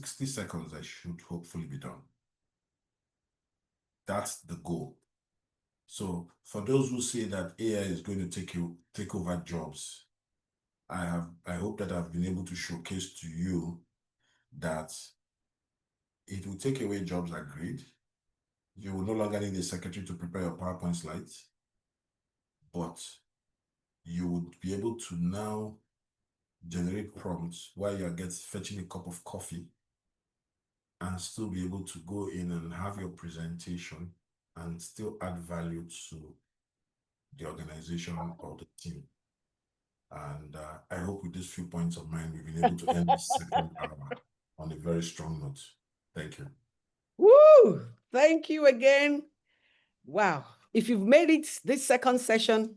60 seconds, I should hopefully be done. That's the goal. So for those who say that AI is going to take over jobs, I hope that I've been able to showcase to you that it will take away jobs, agreed. You will no longer need a secretary to prepare your PowerPoint slides, but you would be able to now generate prompts while you're fetching a cup of coffee and still be able to go in and have your presentation and still add value to the organization or the team. And I hope with these few points of mine, we've been able to end the second hour on a very strong note. Thank you. Woo! Thank you again. Wow. If you've made it this second session,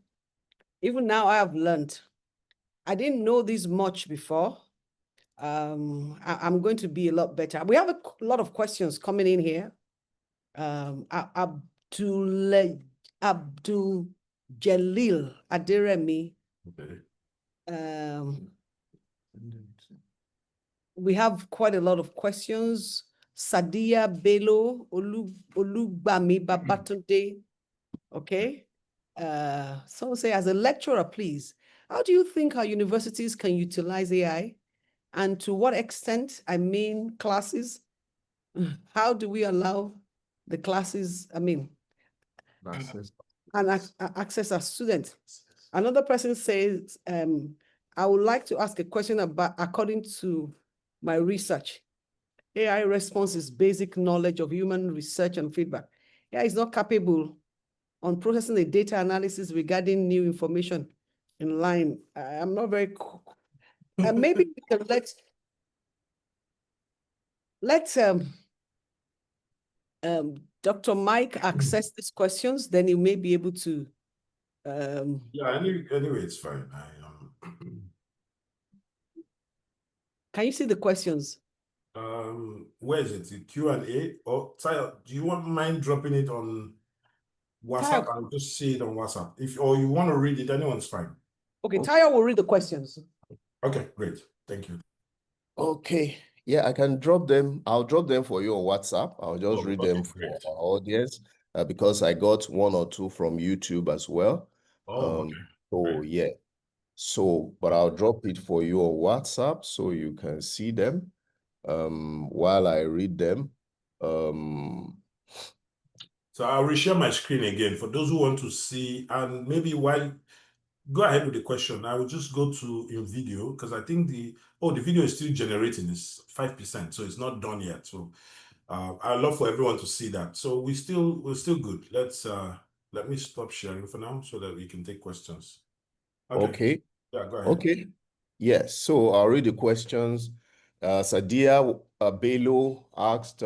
even now I have learned. I didn't know this much before. I'm going to be a lot better. We have a lot of questions coming in here. Abdul Jalil Aderemi. Okay. We have quite a lot of questions. Sadia Bello, Olugbami Babatunde. Okay. Someone say, as a lecturer, please, how do you think our universities can utilize AI? And to what extent, I mean, classes, how do we allow the classes, access our students? Another person says, I would like to ask a question about, according to my research, AI response is basic knowledge of human research and feedback. AI is not capable on processing the data analysis regarding new information in line. I'm not very, maybe we can let Dr. Mike access these questions, then he may be able to. Yeah, anyway, it's fine. Can you see the questions? Where is it? The Q&A? Or Tayo, do you want mind dropping it on WhatsApp? I'll just see it on WhatsApp. Or you want to read it, anyone's fine. Okay, Tayo will read the questions. Okay, great. Thank you. Okay. Yeah, I can drop them. I'll drop them for you on WhatsApp. I'll just read them for our audience because I got one or two from YouTube as well. Okay. So yeah. So, but I'll drop it for you on WhatsApp so you can see them while I read them. So I'll reshare my screen again for those who want to see, and maybe while go ahead with the question, I will just go to in video because I think the video is still generating. It's 5%, so it's not done yet. So I'd love for everyone to see that. So we're still good. Let me stop sharing for now so that we can take questions. Okay. Yeah, go ahead. Okay. Yes. So I'll read the questions. Sadia Bello asked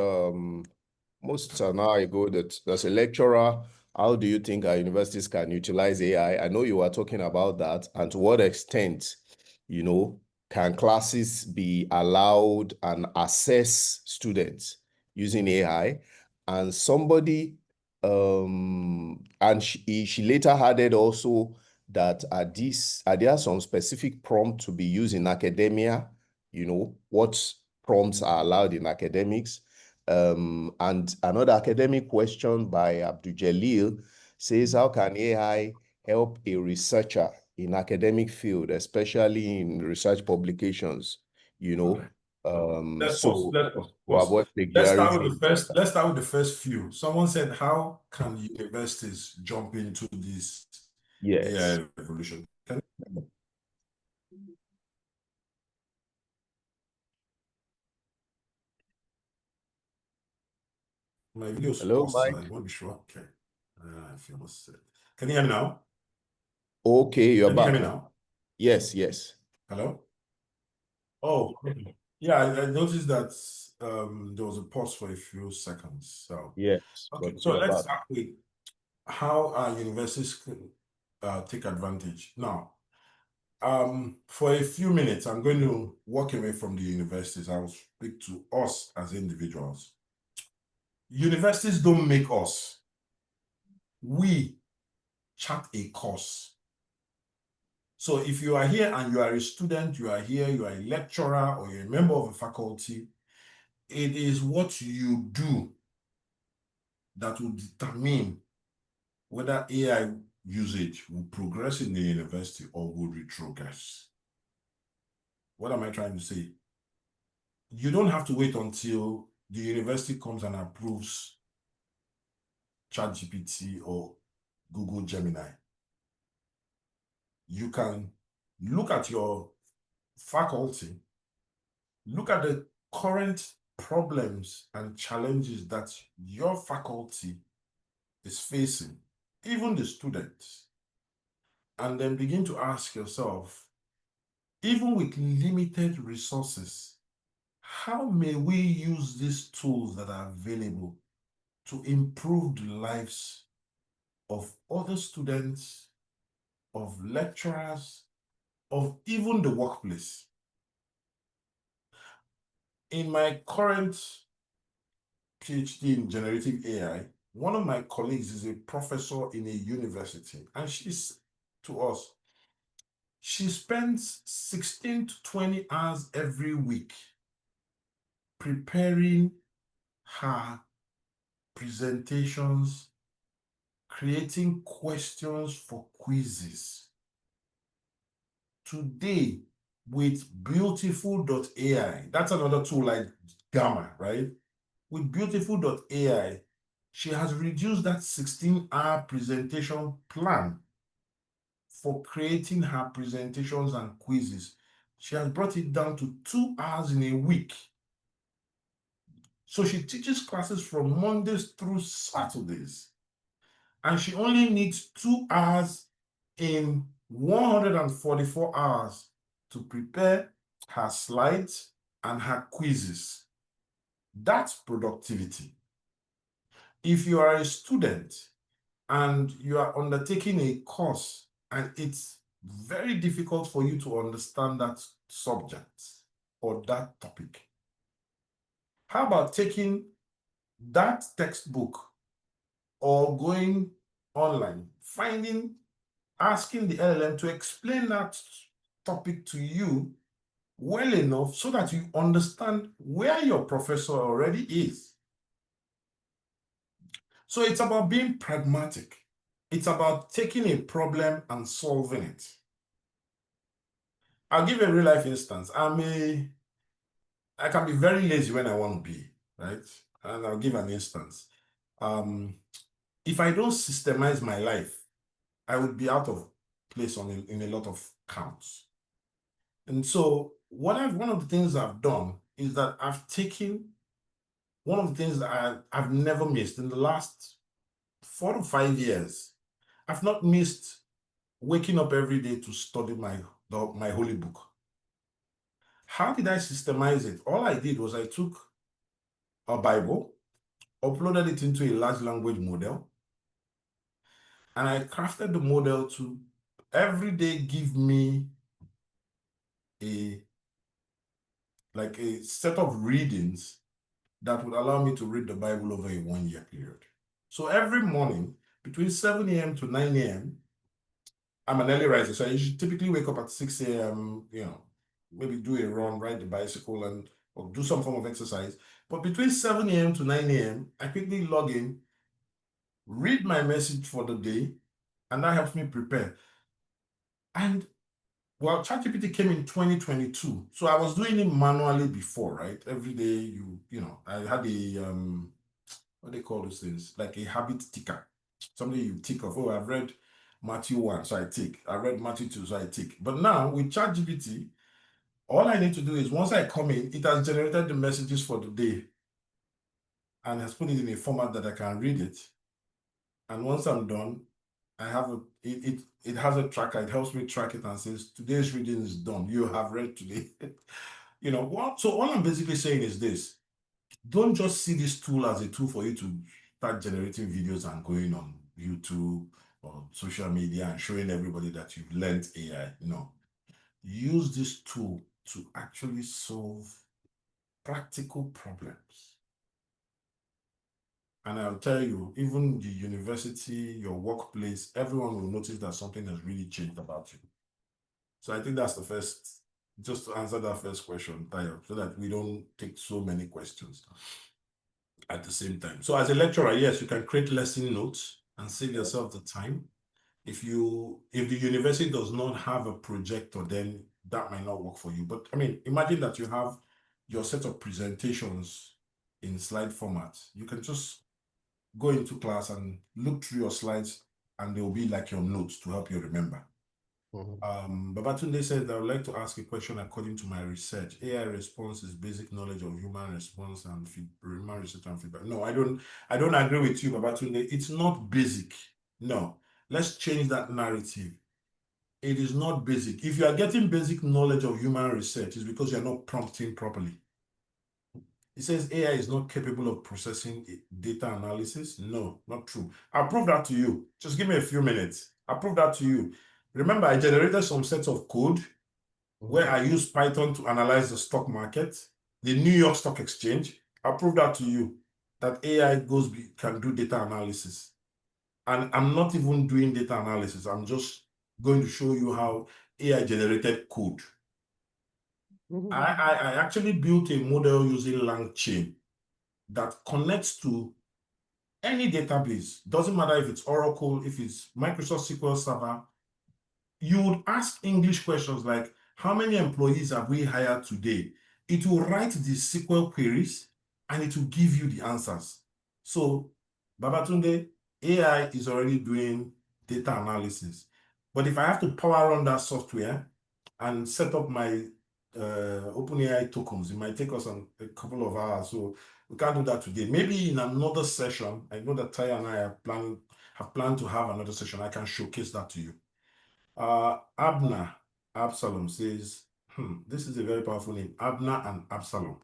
most an hour ago that as a lecturer, how do you think our universities can utilize AI? I know you were talking about that, and to what extent, can classes be allowed and assess students using AI? And somebody, and she later added also that are there some specific prompts to be used in academia? What prompts are allowed in academics? And another academic question by Abdul Jalil says, how can AI help a researcher in academic field, especially in research publications? Let's start with the first few. Someone said, how can universities jump into this AI revolution? My video is Hello, Mike. I want to be sure. Okay. I feel what's it. Can you hear me now? Okay, you're back. Can you hear me now? Yes, yes. Hello? Oh, okay. Yeah, I noticed that there was a pause for a few seconds. So yes. Okay, so let's start with how our universities can take advantage. Now, for a few minutes, I'm going to walk away from the universities. I will speak to us as individuals. Universities don't make us. We chart a course. So if you are here and you are a student, you are here, you are a lecturer or you're a member of a faculty, it is what you do that will determine whether AI usage will progress in the university or will retrogress. What am I trying to say? You don't have to wait until the university comes and approves ChatGPT or Google Gemini. You can look at your faculty, look at the current problems and challenges that your faculty is facing, even the students, and then begin to ask yourself, even with limited resources, how may we use these tools that are available to improve the lives of other students, of lecturers, of even the workplace? In my current PhD in generative AI, one of my colleagues is a professor in a university, and she's to us, she spends 16 to 20 hours every week preparing her presentations, creating questions for quizzes. Today, with Beautiful.ai, that's another tool like Gamma, right? With Beautiful.ai, she has reduced that 16-hour presentation plan for creating her presentations and quizzes. She has brought it down to 2 hours in a week. So she teaches classes from Mondays through Saturdays, and she only needs 2 hours in 144 hours to prepare her slides and her quizzes. That's productivity. If you are a student and you are undertaking a course and it's very difficult for you to understand that subject or that topic, how about taking that textbook or going online, asking the LLM to explain that topic to you well enough so that you understand where your professor already is? So it's about being pragmatic. It's about taking a problem and solving it. I'll give a real life instance. I can be very lazy when I want to be, right? And I'll give an instance. If I don't systemize my life, I would be out of place in a lot of counts. And so one of the things I've done is that I've taken one of the things that I've never missed in the last 4 to 5 years. I've not missed waking up every day to study my holy book. How did I systemize it? All I did was I took a Bible, uploaded it into a large language model, and I crafted the model to every day give me a set of readings that would allow me to read the Bible over a 1-year period. So every morning between 7 a.m. to 9 a.m., I'm an early riser, so I usually typically wake up at 6 a.m., maybe do a run, ride the bicycle, or do some form of exercise. But between 7 a.m. to 9 a.m., I quickly log in, read my message for the day, and that helps me prepare. And well, ChatGPT came in 2022, so I was doing it manually before, right? Every day, I had a what do they call those things? Like a habit ticker, something you tick off. Oh, I've read Matthew 1, so I tick. I read Matthew 2, so I tick. But now with ChatGPT, all I need to do is once I come in, it has generated the messages for the day and has put it in a format that I can read it. And once I'm done, I have it has a tracker. It helps me track it and says, today's reading is done. You have read today. So all I'm basically saying is this: don't just see this tool as a tool for you to start generating videos and going on YouTube or social media and showing everybody that you've learned AI. No, use this tool to actually solve practical problems. And I'll tell you, even the university, your workplace, everyone will notice that something has really changed about you. So I think that's the first just to answer that first question, Tayo, so that we don't take so many questions at the same time. So as a lecturer, yes, you can create lesson notes and save yourself the time. If the university does not have a projector, then that might not work for you. But I mean, imagine that you have your set of presentations in slide format. You can just go into class and look through your slides, and they will be like your notes to help you remember. Babatunde said, I would like to ask a question according to my research. AI response is basic knowledge of human response and human research and feedback. No, I don't agree with you, Babatunde. It's not basic. No, let's change that narrative. It is not basic. If you are getting basic knowledge of human research, it's because you're not prompting properly. It says AI is not capable of processing data analysis. No, not true. I'll prove that to you. Just give me a few minutes. I'll prove that to you. Remember, I generated some sets of code where I used Python to analyze the stock market, the New York Stock Exchange. I'll prove that to you, that AI can do data analysis. And I'm not even doing data analysis. I'm just going to show you how AI generated code. I actually built a model using LangChain that connects to any database. Doesn't matter if it's Oracle, if it's Microsoft SQL Server. You would ask English questions like, how many employees have we hired today? It will write the SQL queries and it will give you the answers. So, Babatunde, AI is already doing data analysis. But if I have to power on that software and set up my OpenAI tokens, it might take us a couple of hours. So we can't do that today. Maybe in another session, I know that Taya and I have planned to have another session. I can showcase that to you. Absalom says, this is a very powerful name, Abner and Absalom.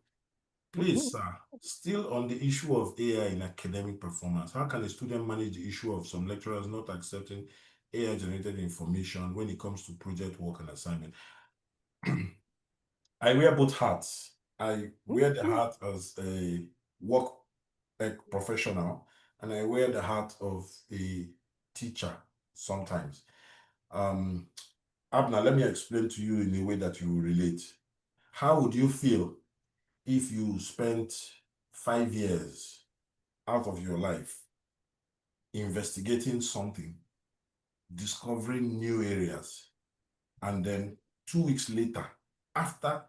Please, sir, still on the issue of AI in academic performance, how can a student manage the issue of some lecturers not accepting AI-generated information when it comes to project work and assignment? I wear both hats. I wear the hat as a work professional, and I wear the hat of a teacher sometimes. Abner, let me explain to you in a way that you will relate. How would you feel if you spent 5 years out of your life investigating something, discovering new areas, and then 2 weeks later, after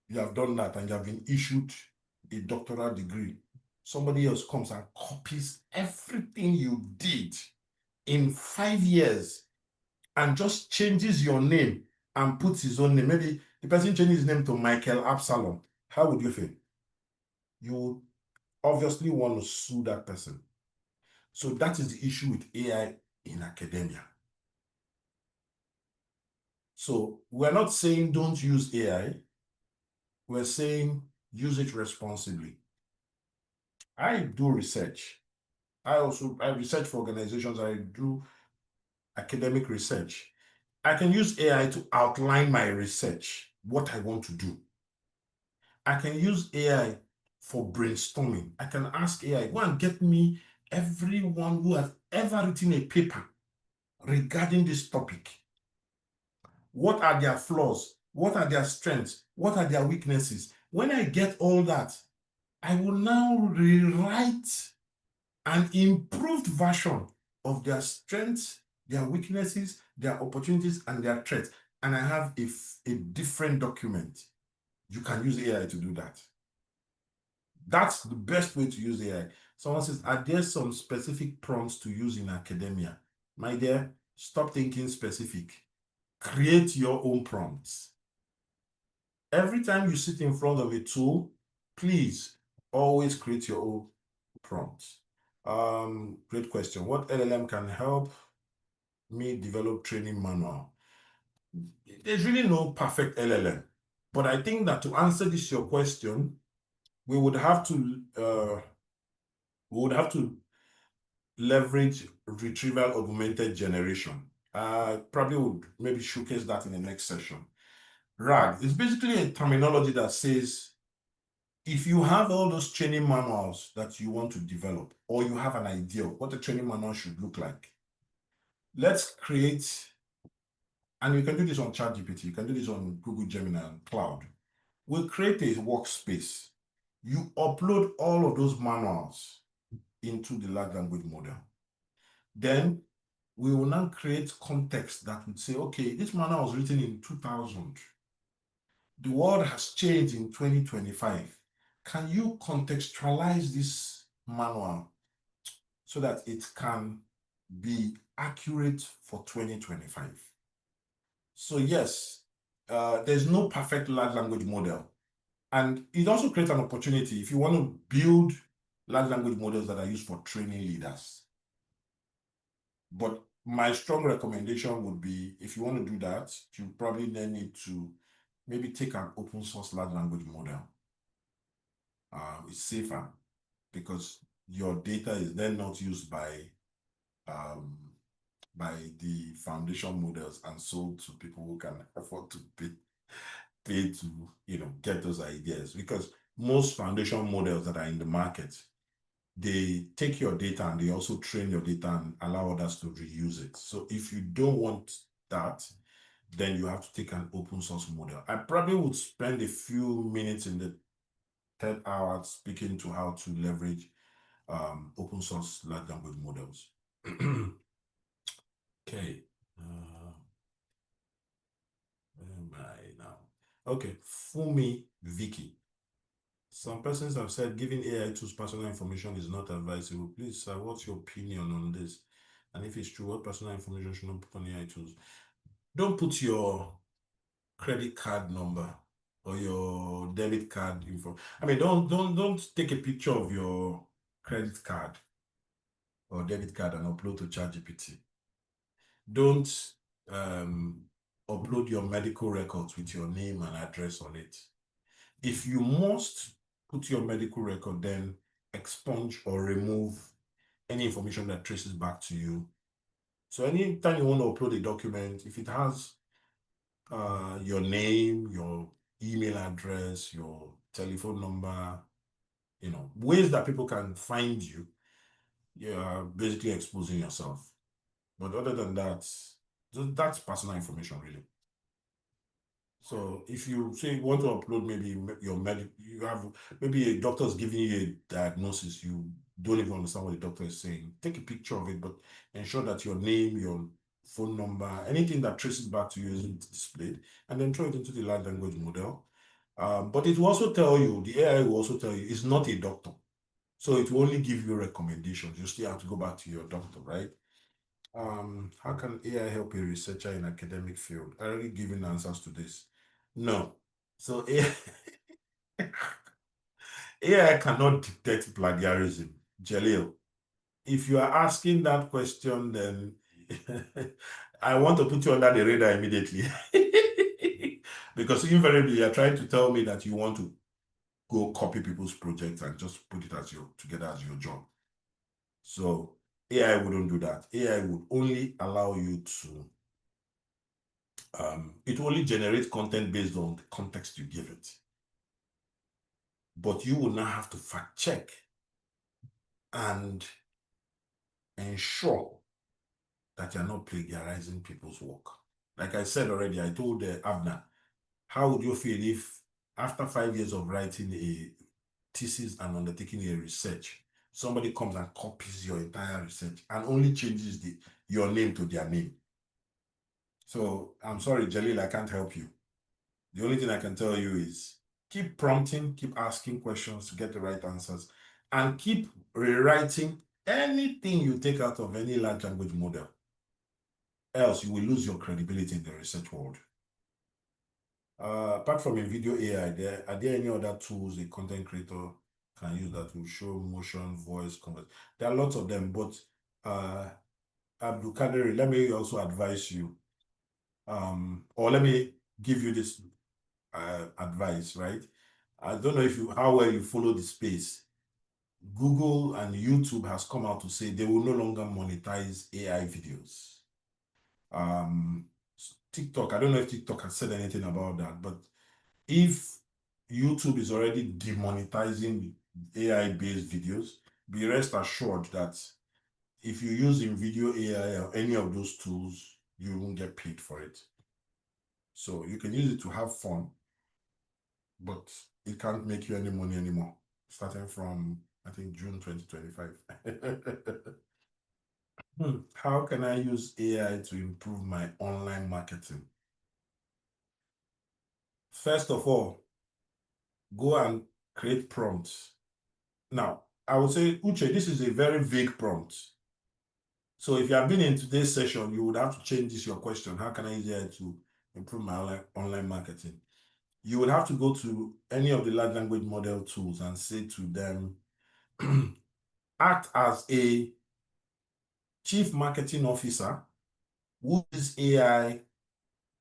you have done that and you have been issued a doctoral degree, somebody else comes and copies everything you did in 5 years and just changes your name and puts his own name? Maybe the person changes his name to Michael Absalom. How would you feel? You would obviously want to sue that person. So that is the issue with AI in academia. So we're not saying don't use AI. We're saying use it responsibly. I do research. I research for organizations. I do academic research. I can use AI to outline my research, what I want to do. I can use AI for brainstorming. I can ask AI, go and get me everyone who has ever written a paper regarding this topic. What are their flaws? What are their strengths? What are their weaknesses? When I get all that, I will now rewrite an improved version of their strengths, their weaknesses, their opportunities, and their threats. And I have a different document. You can use AI to do that. That's the best way to use AI. Someone says, are there some specific prompts to use in academia? My dear, stop thinking specific. Create your own prompts. Every time you sit in front of a tool, please always create your own prompts. Great question. What LLM can help me develop training manual? There's really no perfect LLM, but I think that to answer your question, we would have to leverage retrieval augmented generation. Probably would maybe showcase that in the next session. RAG is basically a terminology that says, if you have all those training manuals that you want to develop, or you have an idea of what a training manual should look like, let's create and you can do this on ChatGPT, you can do this on Google Gemini and Cloud. We'll create a workspace. You upload all of those manuals into the large language model. Then we will now create context that would say, okay, this manual was written in 2000. The world has changed in 2025. Can you contextualize this manual so that it can be accurate for 2025? So yes, there's no perfect large language model. And it also creates an opportunity if you want to build large language models that are used for training leaders. But my strong recommendation would be, if you want to do that, you probably then need to maybe take an open source large language model. It's safer because your data is then not used by the foundation models and sold to people who can afford to pay to get those ideas. Because most foundation models that are in the market, they take your data and they also train your data and allow others to reuse it. So if you don't want that, then you have to take an open source model. I probably would spend a few minutes in the third hour speaking to how to leverage open source large language models. Okay. Where am I now? Okay, Fumi Vicky. Some persons have said giving AI tools personal information is not advisable. Please, sir, what's your opinion on this? And if it's true, what personal information should not put on AI tools? Don't put your credit card number or your debit card info. I mean, don't take a picture of your credit card or debit card and upload to ChatGPT. Don't upload your medical records with your name and address on it. If you must put your medical record, then expunge or remove any information that traces back to you. So anytime you want to upload a document, if it has your name, your email address, your telephone number, ways that people can find you, you're basically exposing yourself. But other than that, that's personal information, really. So if you say you want to upload maybe your you have maybe a doctor's giving you a diagnosis, you don't even understand what the doctor is saying. Take a picture of it, but ensure that your name, your phone number, anything that traces back to you isn't displayed, and then throw it into the large language model. But it will also tell you, the AI will also tell you, it's not a doctor. So it will only give you recommendations. You still have to go back to your doctor, right? How can AI help a researcher in academic field? I already given answers to this. No. So AI cannot detect plagiarism. Jalil, if you are asking that question, then I want to put you under the radar immediately. Because invariably you're trying to tell me that you want to go copy people's projects and just put it together as your job. So AI wouldn't do that. AI would only allow you to it only generates content based on the context you give it. But you will now have to fact check and ensure that you're not plagiarizing people's work. Like I said already, I told Abner, how would you feel if after 5 years of writing a thesis and undertaking a research, somebody comes and copies your entire research and only changes your name to their name? So I'm sorry, Jalil, I can't help you. The only thing I can tell you is keep prompting, keep asking questions to get the right answers, and keep rewriting anything you take out of any large language model. Else you will lose your credibility in the research world. Apart from NVIDIA AI, are there any other tools a content creator can use that will show motion, voice, content? There are lots of them, but Abdul Kaderi, let me also advise you, or let me give you this advice, right? I don't know how well you follow the space. Google and YouTube has come out to say they will no longer monetize AI videos. TikTok, I don't know if TikTok has said anything about that, but if YouTube is already demonetizing AI-based videos, be rest assured that if you use NVIDIA AI or any of those tools, you won't get paid for it. So you can use it to have fun, but it can't make you any money anymore, starting from, I think, June 2025. How can I use AI to improve my online marketing? First of all, go and create prompts. Now, I would say, Uche, this is a very vague prompt. So if you have been in today's session, you would have to change this your question. How can I use AI to improve my online marketing? You would have to go to any of the large language model tools and say to them, act as a chief marketing officer who uses AI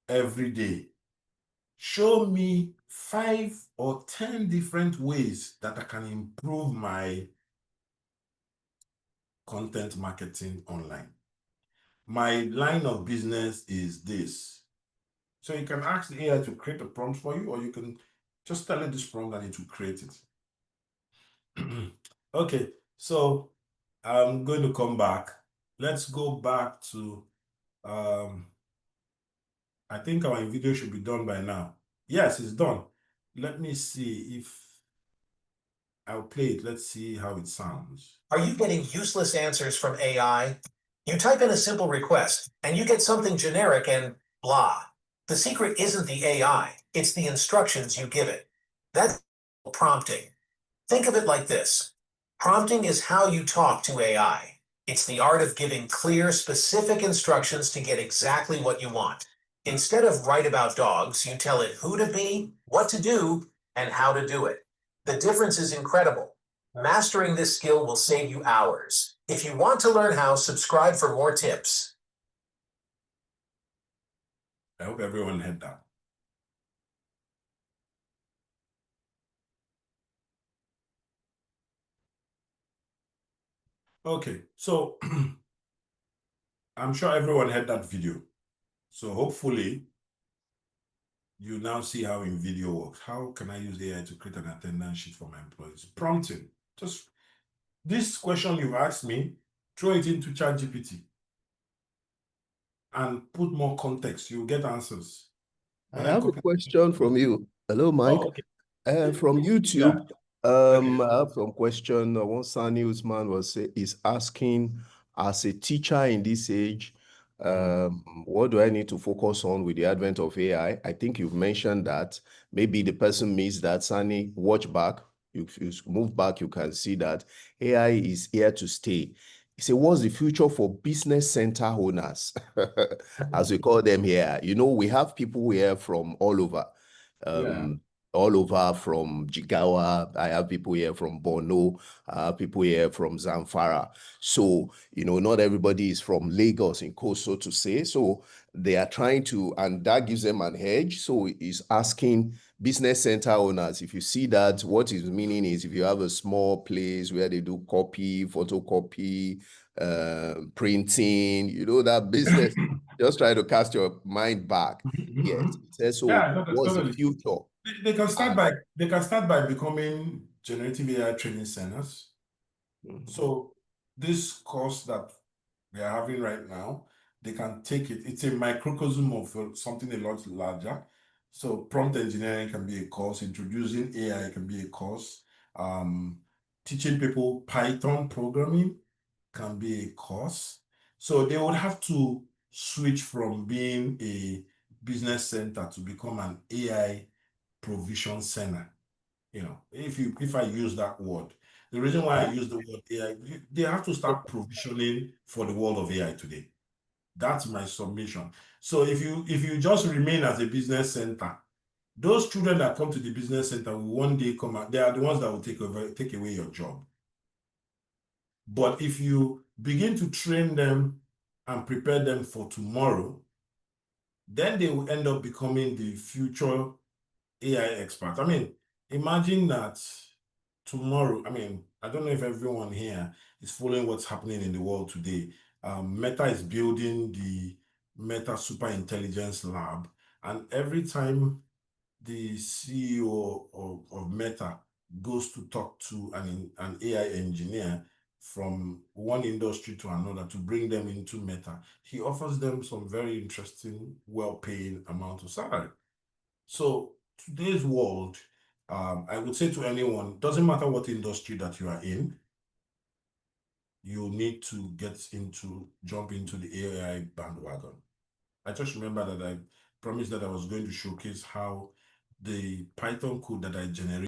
every day. Show me 5 or 10 different ways that I can improve my content marketing online. My line of business is this. So you can ask the AI to create a prompt for you, or you can just tell it this prompt and it will create it. Okay, so I'm going to come back. Let's go back to, I think our video should be done by now. Yes, it's done. Let me see if I'll play it. Let's see how it sounds. Are you getting useless answers from AI? You type in a simple request and you get something generic and blah. The secret isn't the AI, it's the instructions you give it. That's prompting. Think of it like this. Prompting is how you talk to AI. It's the art of giving clear, specific instructions to get exactly what you want. Instead of write about dogs, you tell it who to be, what to do, and how to do it. The difference is incredible. Mastering this skill will save you hours. If you want to learn how, subscribe for more tips. I hope everyone heard that. Okay, so I'm sure everyone heard that video. So hopefully you now see how InVideo works. How can I use AI to create an attendance sheet for my employees? Prompting. Just this question you've asked me, throw it into ChatGPT and put more context. You'll get answers. I have a question from you. Hello, Mike. Oh, okay. From YouTube, Okay. I have some question. One Sani Usman is asking, as a teacher in this age, what do I need to focus on with the advent of AI? I think you've mentioned that. Maybe the person missed that. Sani, watch back. If you move back, you can see that AI is here to stay. He said, what's the future for business center owners, as we call them here? You know, we have people here from all over. All over from Jigawa. I have people here from Borno, people here from Zamfara. So, you know, not everybody is from Lagos in coast, so to say. So they are trying to, and that gives them an edge. So he's asking business center owners, if you see that, what is meaning is if you have a small place where they do copy, photocopy, printing, you know, that business, just try to cast your mind back. Yes. So Yeah, what's the future? They can start by becoming generative AI training centers. So this course that we are having right now, they can take it. It's a microcosm of something a lot larger. So prompt engineering can be a course. Introducing AI can be a course. Teaching people Python programming can be a course. So they would have to switch from being a business center to become an AI provision center. You know, if I use that word, the reason why I use the word AI, they have to start provisioning for the world of AI today. That's my submission. So if you just remain as a business center, those children that come to the business center will one day come out. They are the ones that will take away your job. But if you begin to train them and prepare them for tomorrow, then they will end up becoming the future AI experts. I mean, imagine that tomorrow, I mean, I don't know if everyone here is following what's happening in the world today. Meta is building the Meta Super Intelligence Lab, and every time the CEO of Meta goes to talk to an AI engineer, from one industry to another to bring them into Meta, he offers them some very interesting, well-paying amount of salary. So today's world, I would say to anyone, doesn't matter what industry that you are in, you need to jump into the AI bandwagon. I just remember that I promised that I was going to showcase how the Python code that I generated